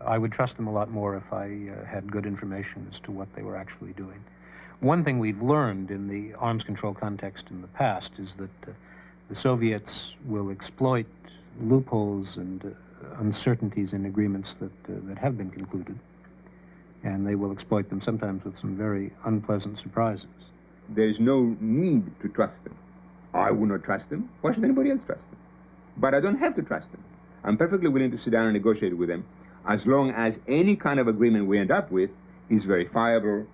I would trust them a lot more if I had good information as to what they were actually doing. One thing we've learned in the arms control context in the past is that the Soviets will exploit loopholes and uncertainties in agreements that have been concluded, and they will exploit them sometimes with some very unpleasant surprises. There is no need to trust them. I would not trust them. Why should anybody else trust them? But I don't have to trust them. I'm perfectly willing to sit down and negotiate with them as long as any kind of agreement we end up with is verifiable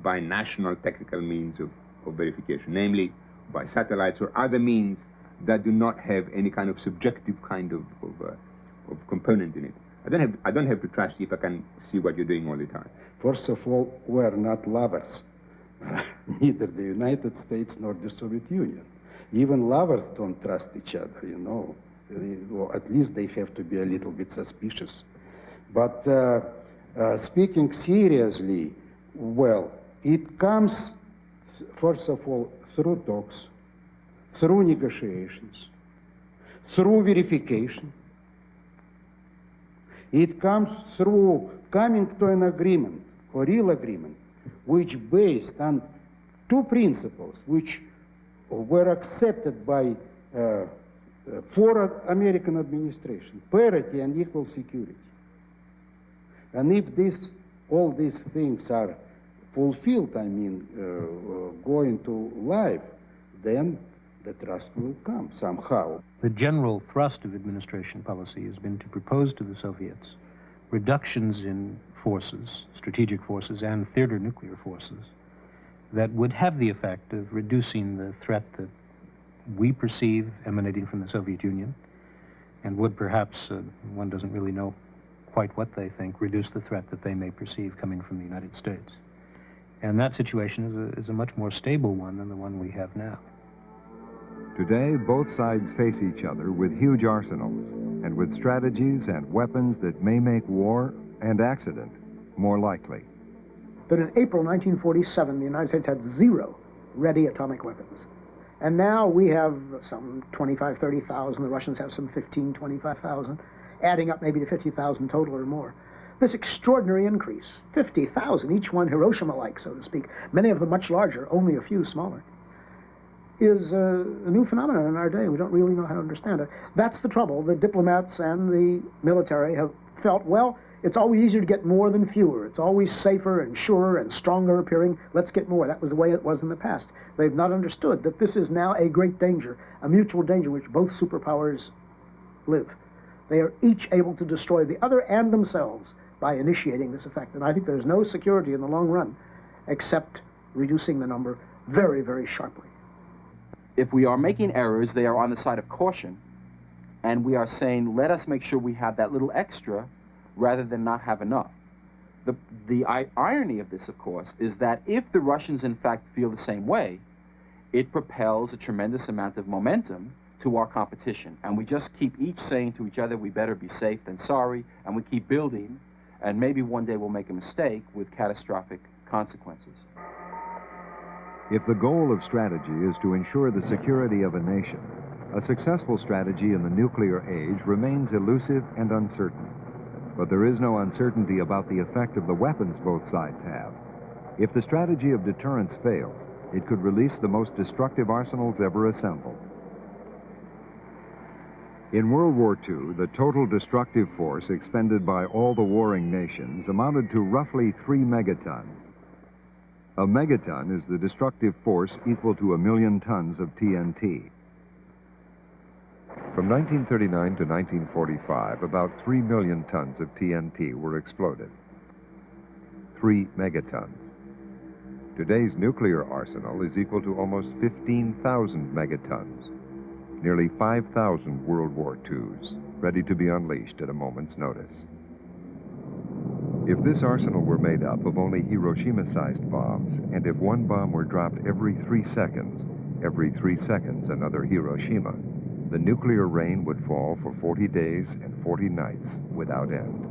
by national technical means of verification, namely by satellites or other means that do not have any kind of subjective kind of component in it. I don't have to trust you if I can see what you're doing all the time. First of all, we're not lovers. Neither the United States nor the Soviet Union. Even lovers don't trust each other, you know. Well, at least they have to be a little bit suspicious. But speaking seriously, well, it comes, first of all, through talks, through negotiations, through verification. It comes through coming to an agreement, a real agreement, which based on two principles which were accepted by four American administration: parity and equal security. And if all these things are fulfilled, I mean, go into life, then the trust will come somehow. The general thrust of administration policy has been to propose to the Soviets reductions in forces, strategic forces, and theater nuclear forces that would have the effect of reducing the threat that we perceive emanating from the Soviet Union, and would perhaps, one doesn't really know quite what they think, reduce the threat that they may perceive coming from the United States. And that situation is a much more stable one than the one we have now. Today, both sides face each other with huge arsenals and with strategies and weapons that may make war and accident more likely. But in April 1947, the United States had 0 ready atomic weapons. And now we have some 25, 30,000. The Russians have some 15, 25,000, adding up maybe to 50,000 total or more. This extraordinary increase, 50,000, each one Hiroshima-like, so to speak, many of them much larger, only a few smaller, is a new phenomenon in our day. We don't really know how to understand it. That's the trouble. The diplomats and the military have felt, well, it's always easier to get more than fewer. It's always safer and surer and stronger appearing. Let's get more. That was the way it was in the past. They've not understood that this is now a great danger, a mutual danger in which both superpowers live. They are each able to destroy the other and themselves by initiating this effect. And I think there's no security in the long run except reducing the number very, very sharply. If we are making errors, they are on the side of caution, and we are saying, let us make sure we have that little extra rather than not have enough. The irony of this, of course, is that if the Russians in fact feel the same way, it propels a tremendous amount of momentum to our competition. And we just keep each saying to each other, we better be safe than sorry, and we keep building, and maybe one day we'll make a mistake with catastrophic consequences. If the goal of strategy is to ensure the security of a nation, a successful strategy in the nuclear age remains elusive and uncertain. But there is no uncertainty about the effect of the weapons both sides have. If the strategy of deterrence fails, it could release the most destructive arsenals ever assembled. In World War II, the total destructive force expended by all the warring nations amounted to roughly 3 megatons. A megaton is the destructive force equal to 1 million tons of TNT. From 1939 to 1945, about 3 million tons of TNT were exploded. 3 megatons. Today's nuclear arsenal is equal to almost 15,000 megatons, nearly 5,000 World War IIs. ready to be unleashed at a moment's notice. If this arsenal were made up of only Hiroshima-sized bombs, and if one bomb were dropped every 3 seconds another Hiroshima, the nuclear rain would fall for 40 days and 40 nights without end.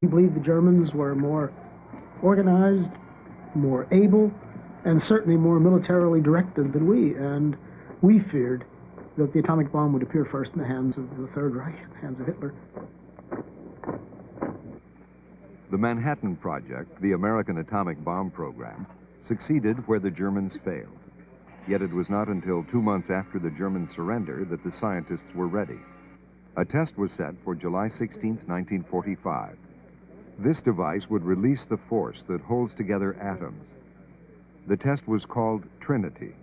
We believe the Germans were more organized, more able, and certainly more militarily directed than we, and we feared that the atomic bomb would appear first in the hands of the Third Reich, in the hands of Hitler. The Manhattan Project, the American atomic bomb program, succeeded where the Germans failed. Yet it was not until 2 months after the German surrender that the scientists were ready. A test was set for July 16, 1945. This device would release the force that holds together atoms. The test was called Trinity.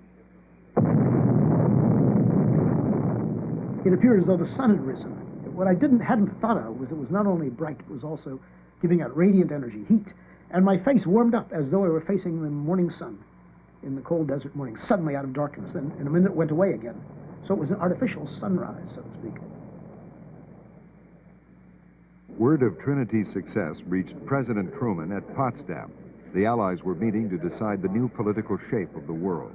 It appeared as though the sun had risen. What I hadn't thought of was it was not only bright, it was also giving out radiant energy, heat. And my face warmed up as though I were facing the morning sun in the cold desert morning, suddenly out of darkness, and in a minute it went away again. So it was an artificial sunrise, so to speak. Word of Trinity's success reached President Truman at Potsdam. The Allies were meeting to decide the new political shape of the world.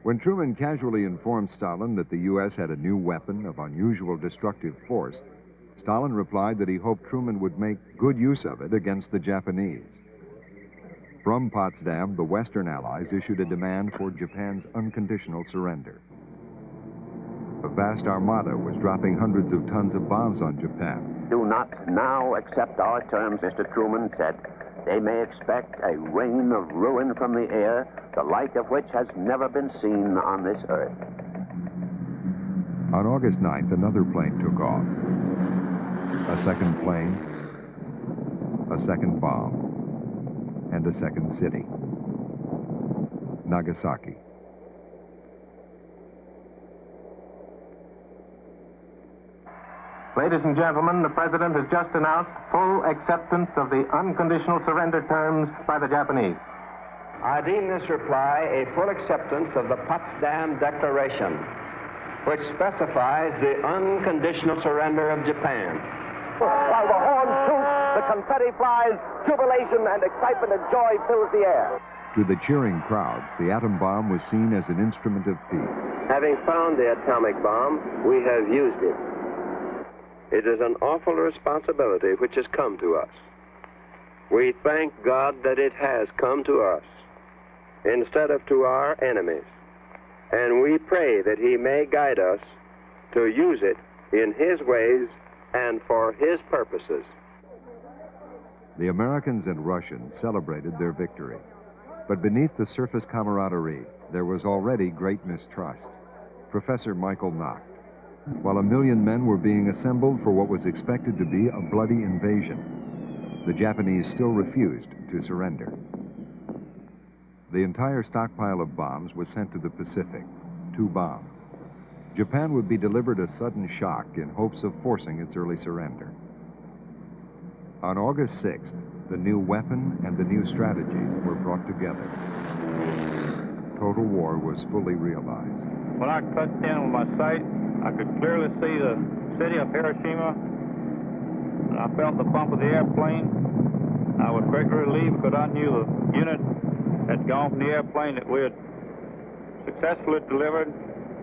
When Truman casually informed Stalin that the U.S. had a new weapon of unusual destructive force, Stalin replied that he hoped Truman would make good use of it against the Japanese. From Potsdam, the Western Allies issued a demand for Japan's unconditional surrender. A vast armada was dropping hundreds of tons of bombs on Japan. Do not now accept our terms, Mr. Truman said. They may expect a rain of ruin from the air, the like of which has never been seen on this earth. On August 9th, another plane took off. A second plane, a second bomb, and a second city. Nagasaki. Ladies and gentlemen, the President has just announced full acceptance of the unconditional surrender terms by the Japanese. I deem this reply a full acceptance of the Potsdam Declaration, which specifies the unconditional surrender of Japan. While the horn toots, the confetti flies, jubilation and excitement and joy fills the air. To the cheering crowds, the atom bomb was seen as an instrument of peace. Having found the atomic bomb, we have used it. It is an awful responsibility which has come to us. We thank God that it has come to us instead of to our enemies. And we pray that He may guide us to use it in His ways and for His purposes. The Americans and Russians celebrated their victory. But beneath the surface camaraderie, there was already great mistrust. Professor Michael knocked. While 1 million men were being assembled for what was expected to be a bloody invasion, the Japanese still refused to surrender. The entire stockpile of bombs was sent to the Pacific, 2 bombs. Japan would be delivered a sudden shock in hopes of forcing its early surrender. On August 6th, the new weapon and the new strategy were brought together. Total war was fully realized. When I touched down with my sight, I could clearly see the city of Hiroshima, and I felt the bump of the airplane. I was greatly relieved because I knew the unit had gone from the airplane that we had successfully delivered.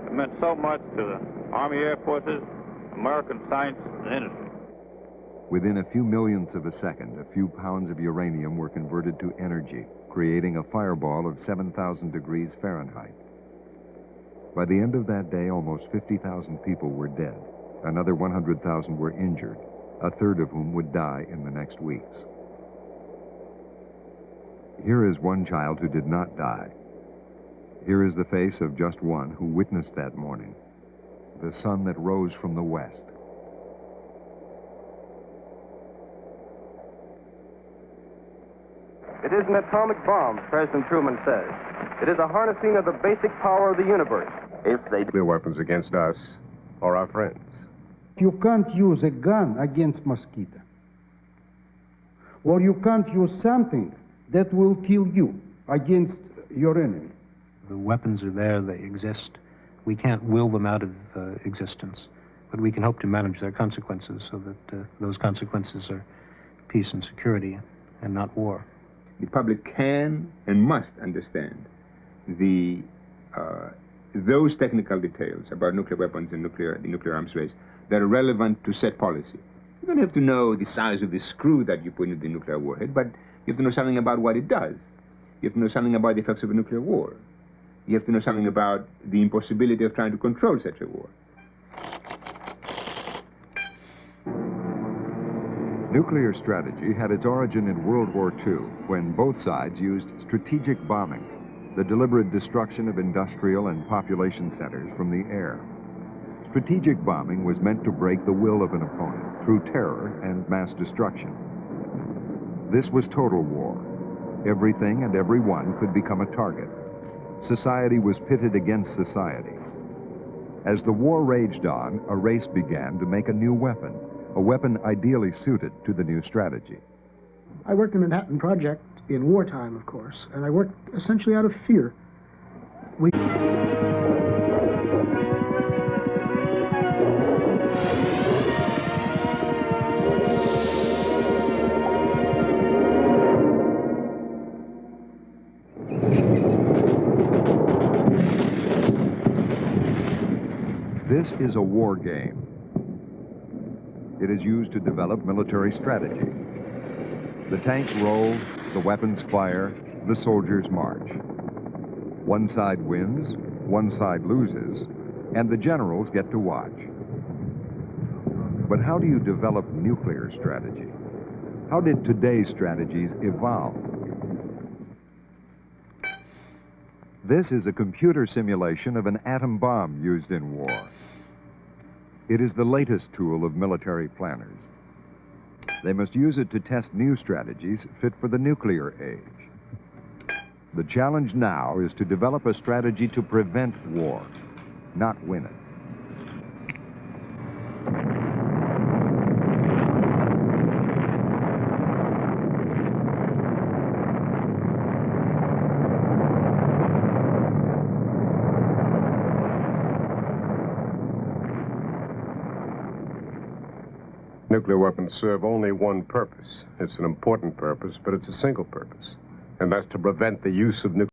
It meant so much to the Army Air Forces, American science, and industry. Within a few millionths of a second, a few pounds of uranium were converted to energy, creating a fireball of 7,000 degrees Fahrenheit. By the end of that day, almost 50,000 people were dead. Another 100,000 were injured, a third of whom would die in the next weeks. Here is one child who did not die. Here is the face of just one who witnessed that morning, the sun that rose from the west. It is an atomic bomb, President Truman says. It is a harnessing of the basic power of the universe. If they nuclear weapons against us or our friends. You can't use a gun against mosquito. Or you can't use something that will kill you against your enemy. The weapons are there, they exist. We can't will them out of existence, but we can hope to manage their consequences so that those consequences are peace and security and not war. The public can and must understand those technical details about nuclear weapons and the nuclear arms race that are relevant to set policy. You don't have to know the size of the screw that you put into the nuclear warhead, but you have to know something about what it does. You have to know something about the effects of a nuclear war. You have to know something about the impossibility of trying to control such a war. Nuclear strategy had its origin in World War II, when both sides used strategic bombing, the deliberate destruction of industrial and population centers from the air. Strategic bombing was meant to break the will of an opponent through terror and mass destruction. This was total war. Everything and everyone could become a target. Society was pitted against society. As the war raged on, a race began to make a new weapon, a weapon ideally suited to the new strategy. I worked in the Manhattan Project in wartime, of course, and I worked essentially out of fear. This is a war game. It is used to develop military strategy. The tanks roll, the weapons fire, the soldiers march. One side wins, one side loses, and the generals get to watch. But how do you develop nuclear strategy? How did today's strategies evolve? This is a computer simulation of an atom bomb used in war. It is the latest tool of military planners. They must use it to test new strategies fit for the nuclear age. The challenge now is to develop a strategy to prevent war, not win it. Nuclear weapons serve only one purpose. It's an important purpose, but it's a single purpose, and that's to prevent the use of nuclear